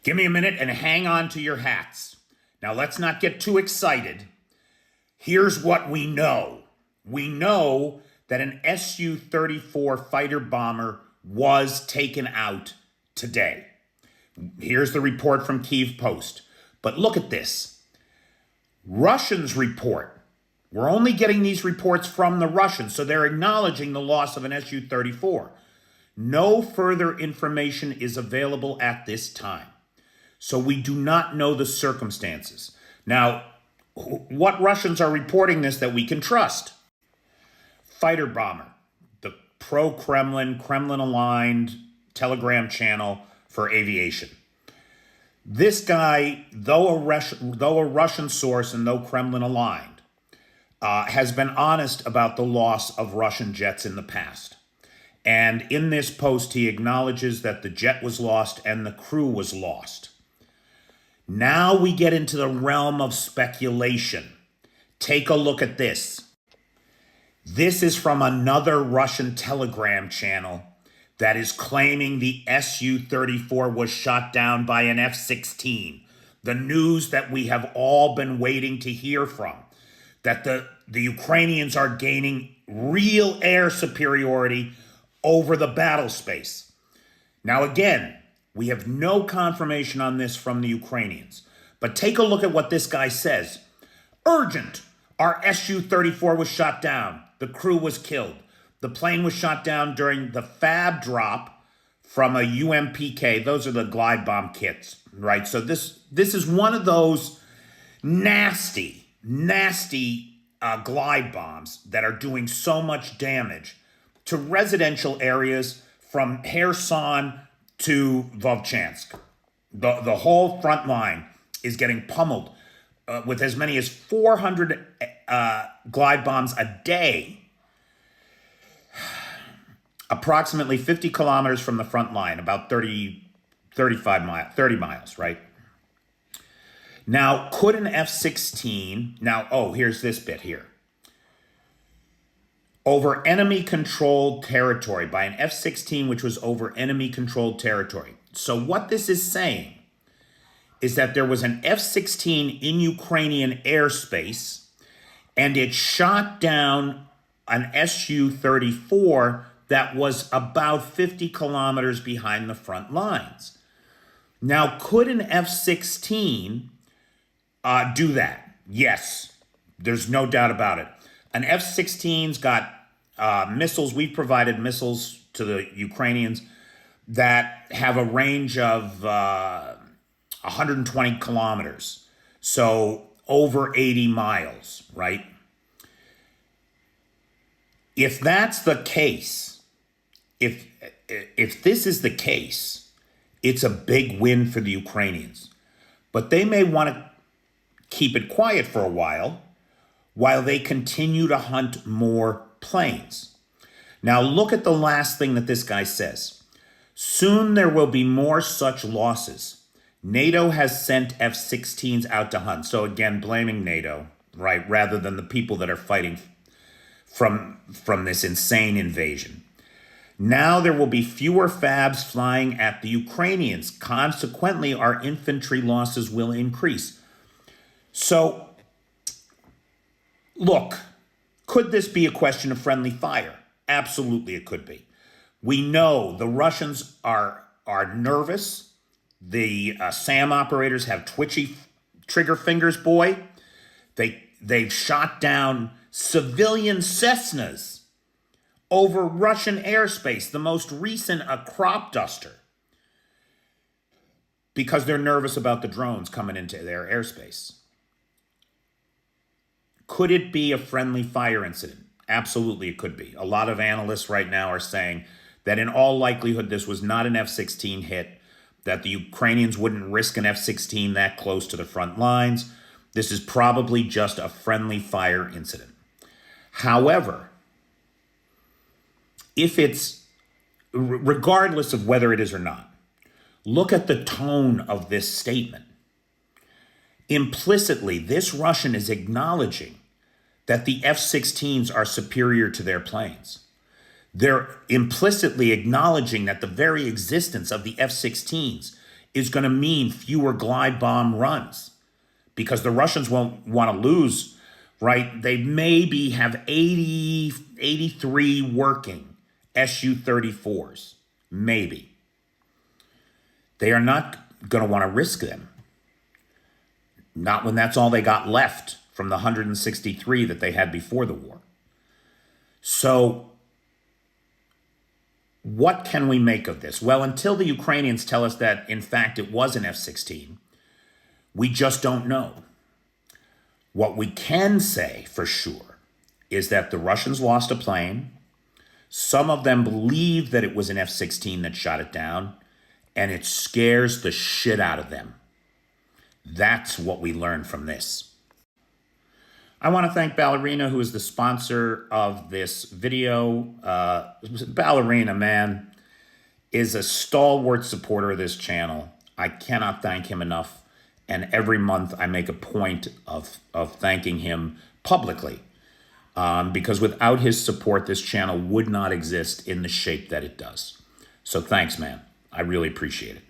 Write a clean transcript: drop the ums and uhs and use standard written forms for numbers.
Give me a minute and hang on to your hats. Now, let's not get too excited. Here's what we know. We know that an SU-34 fighter bomber was taken out today. Here's the report from Kyiv Post. But look at this. Russians report. We're only getting these reports from the Russians, so they're acknowledging the loss of an Su-34. No further information is available at this time. So we do not know the circumstances. Now, what Russians are reporting this that we can trust? Fighter bomber, the pro-Kremlin, Kremlin-aligned Telegram channel for aviation. This guy, though a Russian source and though Kremlin-aligned, has been honest about the loss of Russian jets in the past. And in this post, he acknowledges that the jet was lost and the crew was lost. Now we get into the realm of speculation. Take a look at this. This is from another Russian Telegram channel that is claiming the Su-34 was shot down by an F-16. The news that we have all been waiting to hear from. That the Ukrainians are gaining real air superiority over the battle space. Now again, we have no confirmation on this from the Ukrainians. But take a look at what this guy says. Urgent! Our Su-34 was shot down. The crew was killed. The plane was shot down during the FAB drop from a UMPK. Those are the glide bomb kits, right? So this is one of those nasty glide bombs that are doing so much damage to residential areas from Kherson to Vovchansk. The whole front line is getting pummeled with as many as 400 glide bombs a day. Approximately 50 kilometers from the front line, about 30 miles, right? Now, could an F-16, here's this bit here. Over enemy-controlled territory by an F-16, which was over enemy-controlled territory. So what this is saying is that there was an F-16 in Ukrainian airspace, and it shot down an Su-34 that was about 50 kilometers behind the front lines. Now, could an F-16 do that? Yes, there's no doubt about it. An F-16's got missiles. We've provided missiles to the Ukrainians that have a range of 120 kilometers. So over 80 miles, right? If that's the case, if this is the case, it's a big win for the Ukrainians. But they may want to keep it quiet for a while they continue to hunt more planes. Now look at the last thing that this guy says. Soon there will be more such losses. NATO has sent F-16s out to hunt. So again, blaming NATO, right, rather than the people that are fighting from this insane invasion. Now there will be fewer FABs flying at the Ukrainians. Consequently, our infantry losses will increase. So, look, could this be a question of friendly fire? Absolutely it could be. We know the Russians are nervous. The SAM operators have twitchy trigger fingers, boy. They've shot down civilian Cessnas over Russian airspace, the most recent a crop duster, because they're nervous about the drones coming into their airspace. Could it be a friendly fire incident? Absolutely, it could be. A lot of analysts right now are saying that in all likelihood, this was not an F-16 hit, that the Ukrainians wouldn't risk an F-16 that close to the front lines. This is probably just a friendly fire incident. However, if it's, regardless of whether it is or not, look at the tone of this statement. Implicitly, this Russian is acknowledging that the F-16s are superior to their planes. They're implicitly acknowledging that the very existence of the F-16s is going to mean fewer glide bomb runs because the Russians won't want to lose, right? They maybe have 80, 83 working SU-34s, maybe. They are not going to want to risk them. Not when that's all they got left from the 163 that they had before the war. So what can we make of this? Well, until the Ukrainians tell us that, in fact, it was an F-16, we just don't know. What we can say for sure is that the Russians lost a plane. Some of them believe that it was an F-16 that shot it down, and it scares the shit out of them. That's what we learned from this. I want to thank Ballerina, who is the sponsor of this video. Ballerina, man, is a stalwart supporter of this channel. I cannot thank him enough. And every month I make a point of thanking him publicly. Because without his support, this channel would not exist in the shape that it does. So thanks, man. I really appreciate it.